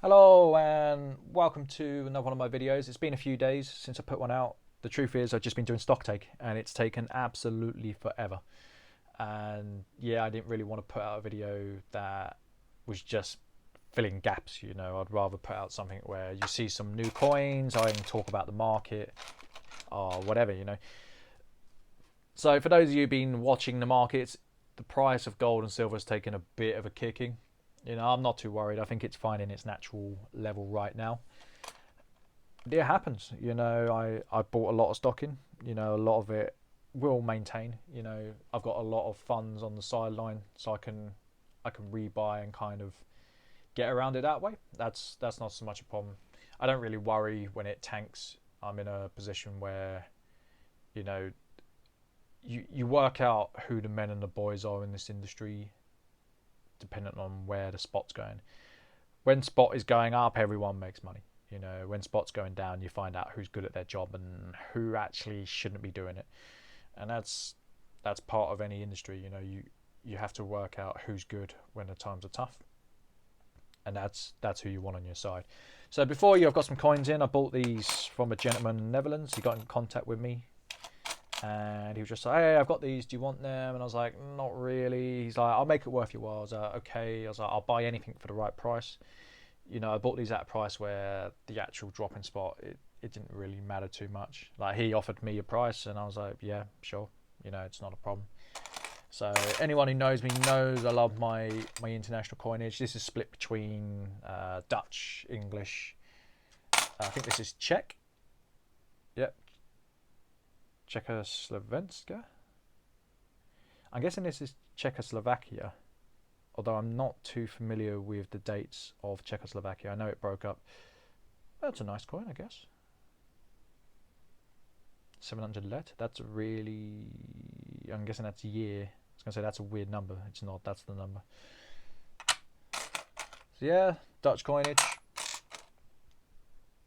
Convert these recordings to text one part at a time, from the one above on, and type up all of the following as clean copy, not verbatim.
Hello and welcome to another one of my videos. It's been a few days since I put one out. The truth is I've just been doing stock take and it's taken absolutely forever. And yeah, I didn't really want to put out a video that was just filling gaps, you know. I'd rather put out something where you see some new coins, I can talk about the market or whatever, you know. So for those of you who've been watching the markets, the price of gold and silver has taken a bit of a kicking. You know, I'm not too worried. I think it's finding its natural level right now. It happens. You know, I bought a lot of stock in. You know, a lot of it will maintain. You know, I've got a lot of funds on the sideline, so I can rebuy and kind of get around it that way. That's not so much a problem. I don't really worry when it tanks. I'm in a position where, you know, you work out who the men and the boys are in this industry dependent on where the spot's going. When spot is going up, everyone makes money. You know, when spot's going down, you find out who's good at their job and who actually shouldn't be doing it. And that's part of any industry. You know, you have to work out who's good when the times are tough, and that's who you want on your side. So before you, I've got some coins in. I bought these from a gentleman in the Netherlands. He got in contact with me and he was just like, hey, I've got these, do you want them? And I was like, not really. He's like, I'll make it worth your while. I was like, okay. I was like, I'll buy anything for the right price. You know, I bought these at a price where the actual drop in spot, it didn't really matter too much. Like, he offered me a price and I was like, yeah, sure. You know, it's not a problem. So anyone who knows me knows I love my international coinage. This is split between Dutch, English. I think this is Czech. Yep. Czechoslovakia. I'm guessing this is Czechoslovakia, although I'm not too familiar with the dates of Czechoslovakia. I know it broke up. That's a nice coin, I guess. 700 let. That's a really... I'm guessing that's a year. I was going to say that's a weird number. It's not. That's the number. So yeah, Dutch coinage.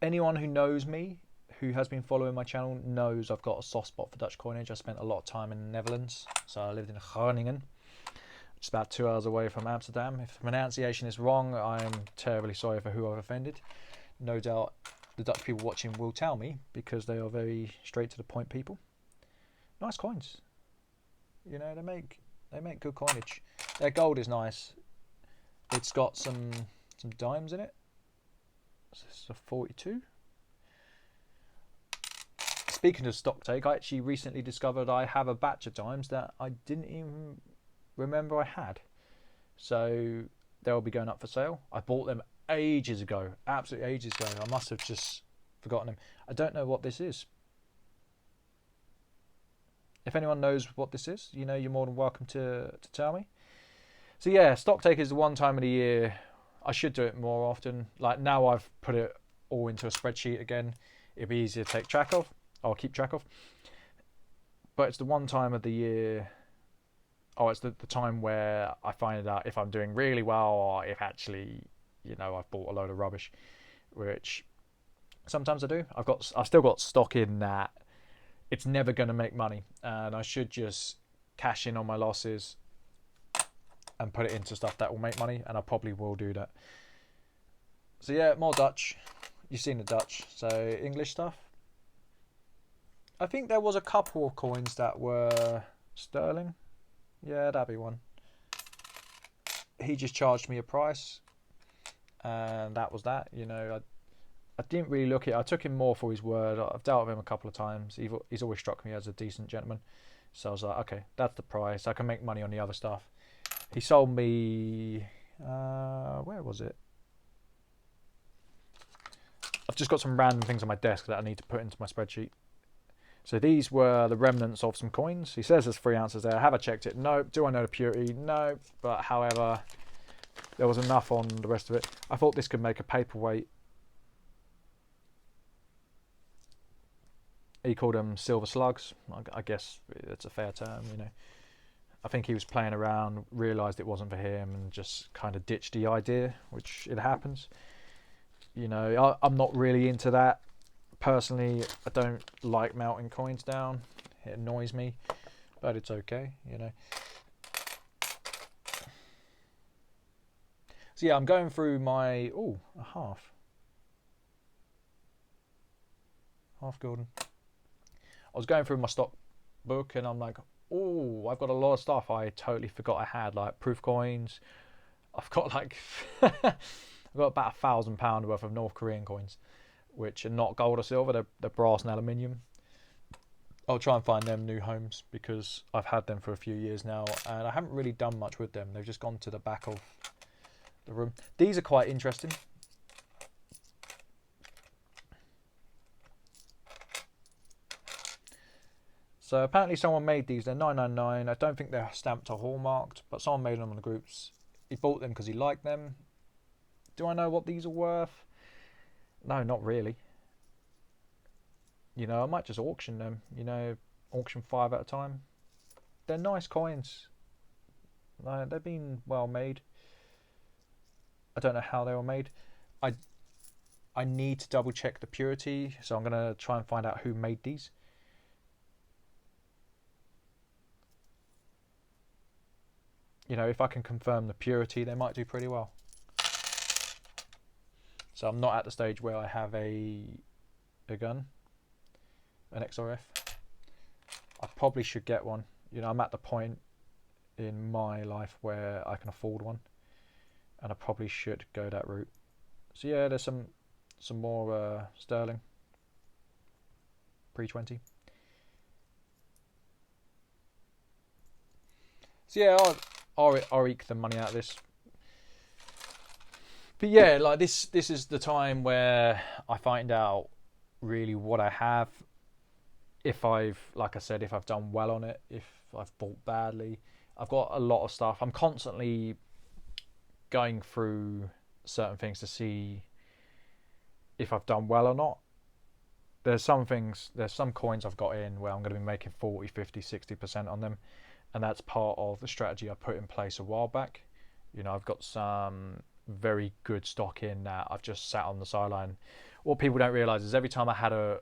Anyone who knows me, who has been following my channel, knows I've got a soft spot for Dutch coinage. I spent a lot of time in the Netherlands. So I lived in Groningen, which is about 2 hours away from Amsterdam. If the pronunciation is wrong, I'm terribly sorry for who I've offended. No doubt the Dutch people watching will tell me, because they are very straight to the point people. Nice coins. You know, they make good coinage. Their gold is nice. It's got some dimes in it. This is a 42. Speaking of stock take, I actually recently discovered I have a batch of dimes that I didn't even remember I had. So they'll be going up for sale. I bought them ages ago, absolutely ages ago. I must have just forgotten them. I don't know what this is. If anyone knows what this is, you know, you're more than welcome to tell me. So yeah, stock take is the one time of the year I should do it more often. Like now I've put it all into a spreadsheet again. It'd be easier to take track of. I'll keep track of. But it's the one time of the year, it's the time where I find out if I'm doing really well or if actually, you know, I've bought a load of rubbish, which sometimes I do. I've still got stock in that it's never going to make money, and I should just cash in on my losses and put it into stuff that will make money, and I probably will do that. So yeah, more Dutch. You've seen the Dutch. So English stuff. I think there was a couple of coins that were sterling. Yeah, that'd be one. He just charged me a price, and that was that. You know, I didn't really look at it. I took him more for his word. I've dealt with him a couple of times. He's always struck me as a decent gentleman. So I was like, okay, that's the price. I can make money on the other stuff. He sold me... where was it? I've just got some random things on my desk that I need to put into my spreadsheet. So these were the remnants of some coins. He says there's 3 ounces there. Have I checked it? No. Do I know the purity? No. But however, there was enough on the rest of it. I thought this could make a paperweight. He called them silver slugs. I guess it's a fair term, you know. I think he was playing around, realised it wasn't for him, and just kind of ditched the idea, which it happens. You know, I'm not really into that. Personally, I don't like melting coins down. It annoys me, but it's okay, you know. So yeah, I'm going through my a half golden. I was going through my stock book and I'm like, oh, I've got a lot of stuff I totally forgot I had, like proof coins. I've got like I've got about £1,000 worth of North Korean coins, which are not gold or silver, they're brass and aluminium. I'll try and find them new homes because I've had them for a few years now and I haven't really done much with them. They've just gone to the back of the room. These are quite interesting. So apparently someone made these. They're $9.99. I don't think they're stamped or hallmarked, but someone made them on the groups. He bought them because he liked them. Do I know what these are worth? No, not really. You know, I might just auction them. You know, auction 5 at a time. They're nice coins. They've been well made. I don't know how they were made. I need to double check the purity, so I'm going to try and find out who made these. You know, if I can confirm the purity, they might do pretty well. So I'm not at the stage where I have a gun, an XRF. I probably should get one. You know, I'm at the point in my life where I can afford one, and I probably should go that route. So yeah, there's some more sterling pre-20. So yeah, I'll eke the money out of this. But yeah, like this is the time where I find out really what I have. If I've, like I said, if I've done well on it, if I've bought badly. I've got a lot of stuff. I'm constantly going through certain things to see if I've done well or not. There's some coins I've got in where I'm going to be making 40, 50, 60% on them. And that's part of the strategy I put in place a while back. You know, I've got some very good stock in that I've just sat on the sideline. What people don't realise is every time I had a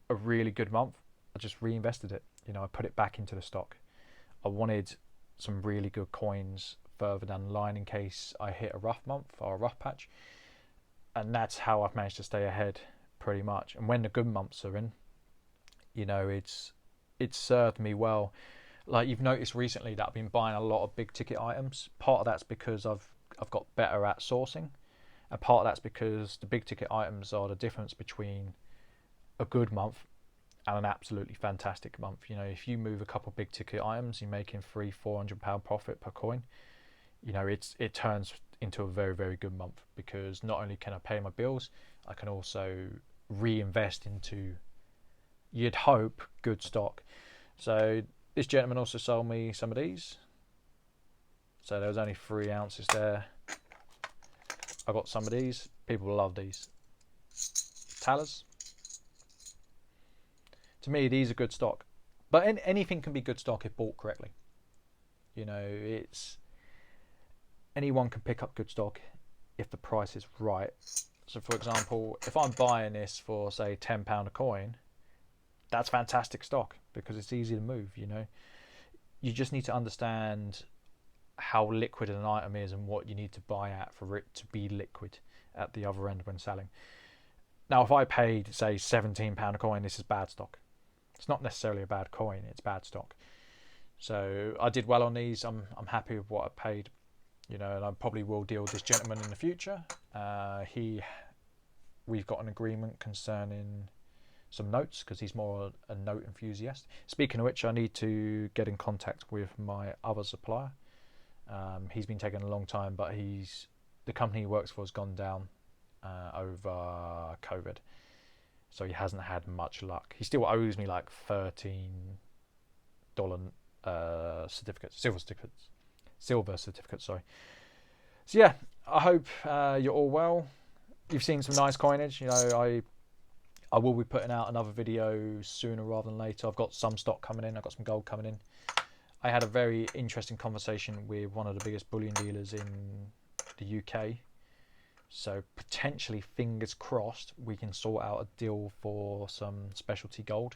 really good month, I just reinvested it. You know, I put it back into the stock. I wanted some really good coins further down the line in case I hit a rough month or a rough patch. And that's how I've managed to stay ahead pretty much. And when the good months are in, you know, it's served me well. Like you've noticed recently that I've been buying a lot of big ticket items. Part of that's because I've got better at sourcing, and part of that's because the big ticket items are the difference between a good month and an absolutely fantastic month. You know, if you move a couple big ticket items, you're making £300-400 profit per coin. You know, it turns into a very, very good month because not only can I pay my bills, I can also reinvest into, you'd hope, good stock. So this gentleman also sold me some of these. So there was only 3 ounces there. I got some of these. People love these. Talers. To me, these are good stock. But anything can be good stock if bought correctly. You know, anyone can pick up good stock if the price is right. So for example, if I'm buying this for say £10 a coin, that's fantastic stock because it's easy to move. You know, you just need to understand how liquid an item is and what you need to buy at for it to be liquid at the other end when selling. Now, if I paid say £17 a coin, this is bad stock. It's not necessarily a bad coin; it's bad stock. So I did well on these. I'm happy with what I paid. You know, and I probably will deal with this gentleman in the future. We've got an agreement concerning some notes because he's more a note enthusiast. Speaking of which, I need to get in contact with my other supplier. He's been taking a long time, but the company he works for has gone down over COVID, so he hasn't had much luck. He still owes me like $13 silver certificates. Sorry. So yeah, I hope you're all well. You've seen some nice coinage. You know, I will be putting out another video sooner rather than later. I've got some stock coming in. I've got some gold coming in. I had a very interesting conversation with one of the biggest bullion dealers in the UK. So potentially, fingers crossed, we can sort out a deal for some specialty gold.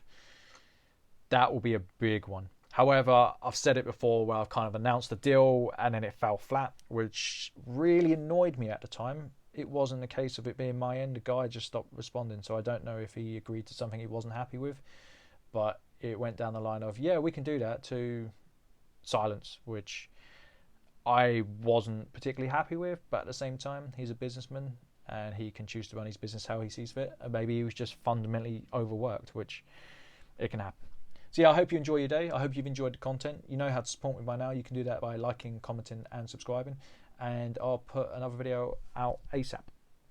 That will be a big one. However, I've said it before where I've kind of announced the deal and then it fell flat, which really annoyed me at the time. It wasn't a case of it being my end. The guy just stopped responding, so I don't know if he agreed to something he wasn't happy with. But it went down the line of, yeah, we can do that, to silence, which I wasn't particularly happy with. But at the same time, he's a businessman and he can choose to run his business how he sees fit. And maybe he was just fundamentally overworked, which it can happen. So yeah, I hope you enjoy your day. I hope you've enjoyed the content. You know how to support me by now. You can do that by liking, commenting and subscribing. And I'll put another video out ASAP.